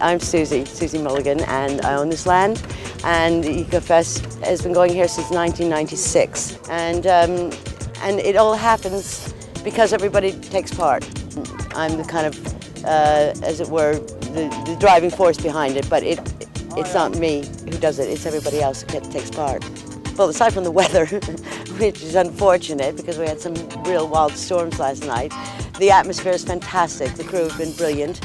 I'm Susie Mulligan, and I own this land, and Ecofest has been going here since 1996, and it all happens because everybody takes part. I'm the kind of, as it were, the driving force behind it, but it's not me who does it, it's everybody else who takes part. Well, aside from the weather, which is unfortunate because we had some real wild storms last night, the atmosphere is fantastic, the crew have been brilliant.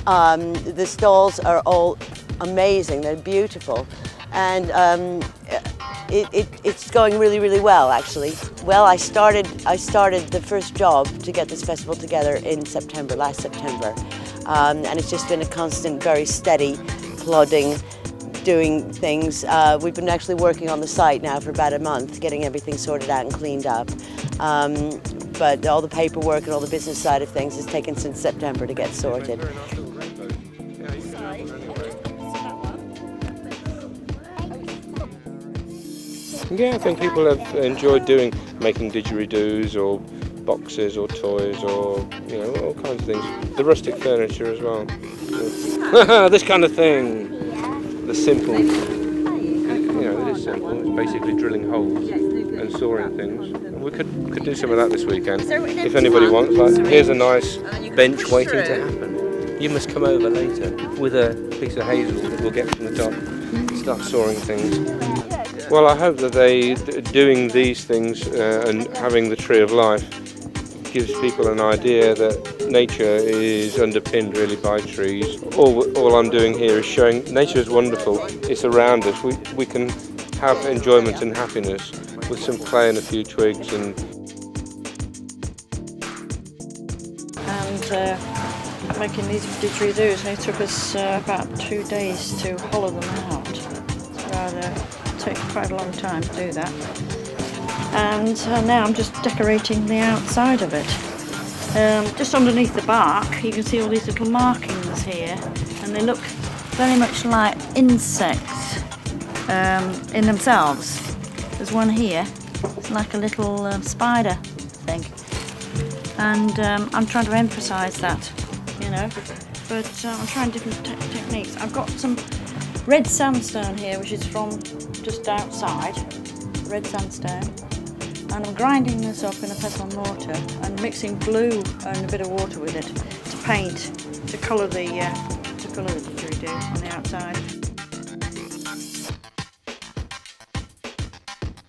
The stalls are all amazing, they're beautiful, and it's going really, really well, actually. Well, I started the first job to get this festival together in September, last September, and it's just been a constant, very steady, plodding, doing things. We've been actually working on the site now for about a month, getting everything sorted out and cleaned up. But all the paperwork and all the business side of things has taken since September to get sorted. Yeah, I think people have enjoyed making didgeridoos or boxes or toys or, all kinds of things. The rustic furniture as well. This kind of thing. The simple, it is simple. It's basically drilling holes and sawing things. We could do some of that this weekend if anybody wants. Like, here's a nice bench waiting to happen. You must come over later with a piece of hazel that we'll get from the top and start sawing things. Well, I hope that doing these things and having the Tree of Life gives people an idea that nature is underpinned really by trees. All I'm doing here is showing nature is wonderful. It's around us. We can have enjoyment and happiness with some clay and a few twigs. And making these didgeridoos, they took us about 2 days to hollow them out. It took quite a long time to do that. And now I'm just decorating the outside of it. Just underneath the bark you can see all these little markings here, and they look very much like insects in themselves. There's one here, it's like a little spider thing, and I'm trying to emphasise that, but I'm trying different techniques. I've got some red sandstone here, which is from just outside, red sandstone. And I'm grinding this up in a pestle and mortar and mixing glue and a bit of water with it to paint, to colour the didgeridoo on the outside.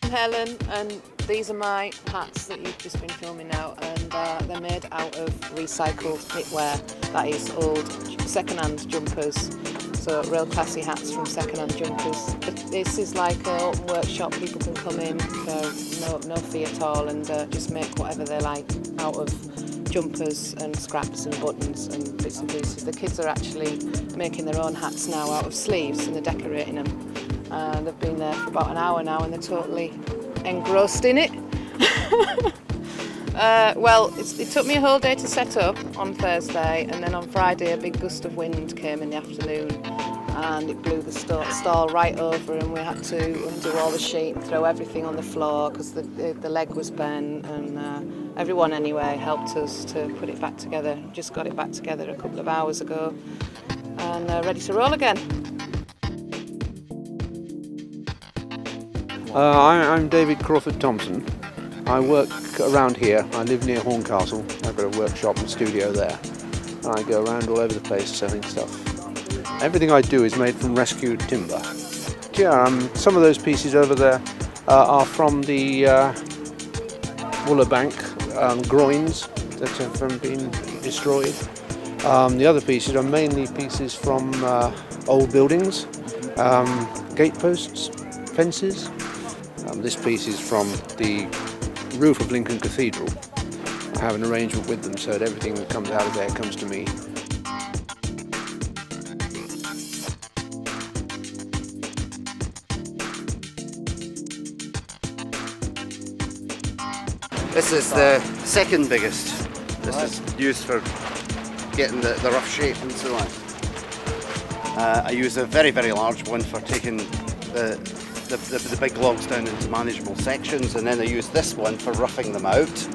I'm Helen, and these are my hats that you've just been filming out, and they're made out of recycled knitwear, that is old second-hand jumpers. So real classy hats from second-hand jumpers. This is like an open workshop. People can come in for no fee at all and just make whatever they like out of jumpers and scraps and buttons and bits and pieces. The kids are actually making their own hats now out of sleeves, and they're decorating them. They've been there for about an hour now and they're totally engrossed in it. Well, it took me a whole day to set up on Thursday, and then on Friday a big gust of wind came in the afternoon and it blew the stall right over, and we had to undo all the sheet and throw everything on the floor because the leg was bent, and everyone anyway helped us to put it back together. Just got it back together a couple of hours ago and ready to roll again. I'm David Crawford Thompson. I work around here. I live near Horncastle. I've got a workshop and studio there. And I go around all over the place selling stuff. Everything I do is made from rescued timber. Yeah, some of those pieces over there are from the Wooler Bank groins that have been destroyed. The other pieces are mainly pieces from old buildings, gate posts, fences. This piece is from the roof of Lincoln Cathedral. I have an arrangement with them so that everything that comes out of there comes to me. This is the second biggest. This is used for getting the rough shape and so on. I use a very, very large one for taking the big logs down into manageable sections, and then I use this one for roughing them out.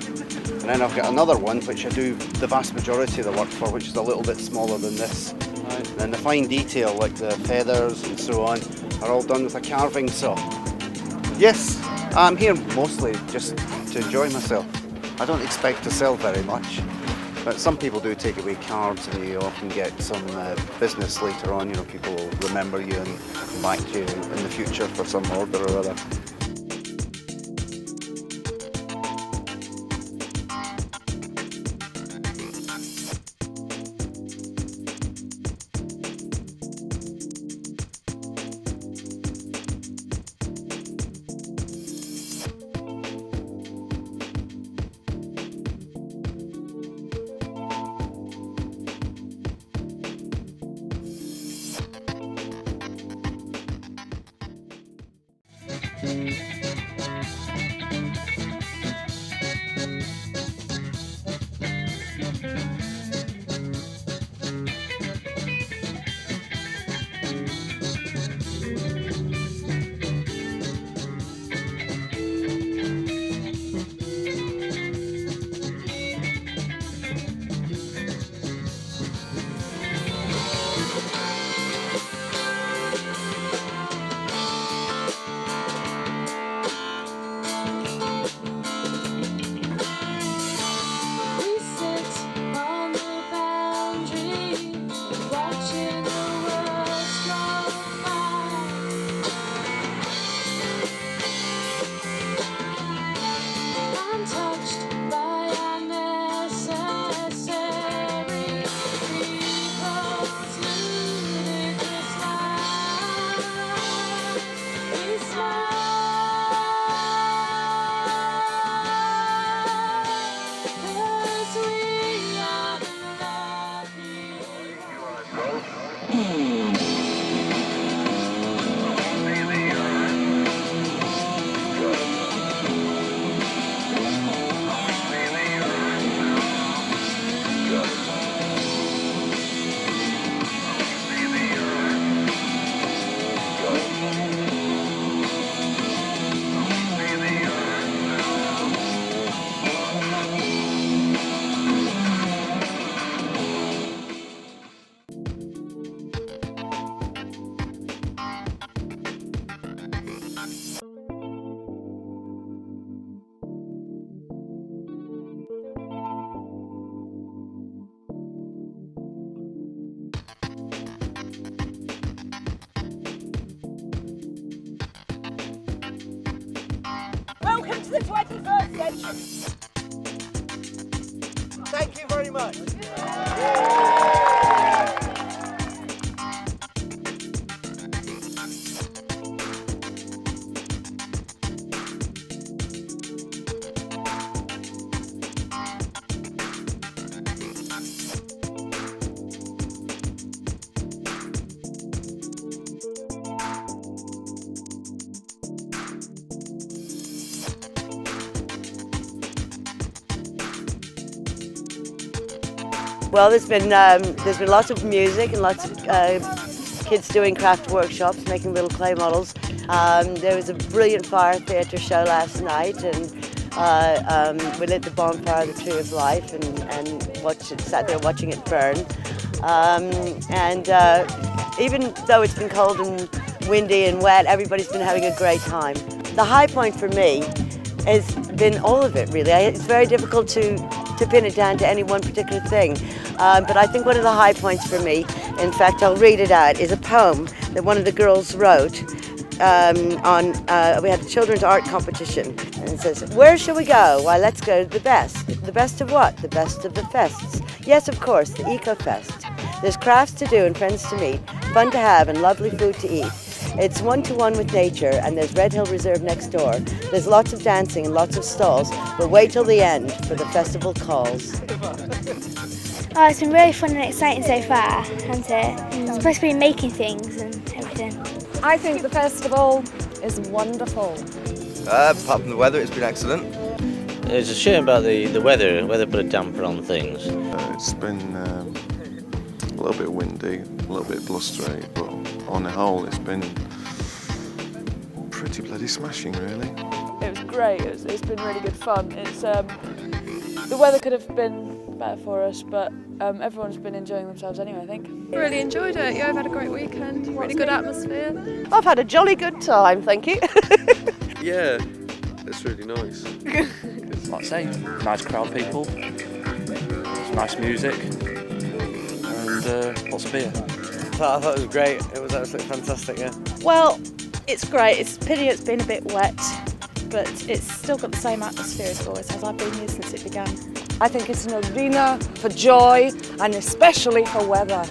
And then I've got another one which I do the vast majority of the work for, which is a little bit smaller than this. And then the fine detail, like the feathers and so on, are all done with a carving saw. Yes, I'm here mostly just to enjoy myself. I don't expect to sell very much, but some people do take away cards, and you often get some business later on. You know, people will remember you and come back to you in the future for some order or other. Welcome to the 21st century. Thank you very much. Well, there's been lots of music and lots of kids doing craft workshops, making little clay models. There was a brilliant fire theatre show last night, and we lit the bonfire, the Tree of Life, and sat there watching it burn. Even though it's been cold and windy and wet, everybody's been having a great time. The high point for me has been all of it, really. It's very difficult to pin it down to any one particular thing. But I think one of the high points for me, in fact I'll read it out, is a poem that one of the girls wrote we had a children's art competition, and it says, "Where shall we go? Why, let's go to the best. The best of what? The best of the fests. Yes, of course, the Ecofest. There's crafts to do and friends to meet, fun to have and lovely food to eat. It's one-to-one with nature, and there's Red Hill Reserve next door. There's lots of dancing and lots of stalls, but wait till the end for the festival calls. Oh, it's been really fun and exciting so far, hasn't it? It's supposed to be making things and everything. I think the festival is wonderful. Apart from the weather, it's been excellent. It's a shame about the weather. The weather put a damper on things. It's been a little bit windy, a little bit blustery, but on the whole it's been pretty bloody smashing, really. It was great. It's been really good fun. It's the weather could have been better for us, but everyone's been enjoying themselves anyway, I think. Really enjoyed it. Yeah, I've had a great weekend. Really good atmosphere. I've had a jolly good time, thank you. Yeah, it's really nice. Like I say, nice crowd of people, some nice music, and lots of beer. I thought it was great. It was absolutely fantastic, yeah. Well, it's great. It's a pity it's been a bit wet, but it's still got the same atmosphere as it always has. I've been here since it began. I think it's an arena for joy and especially for weather.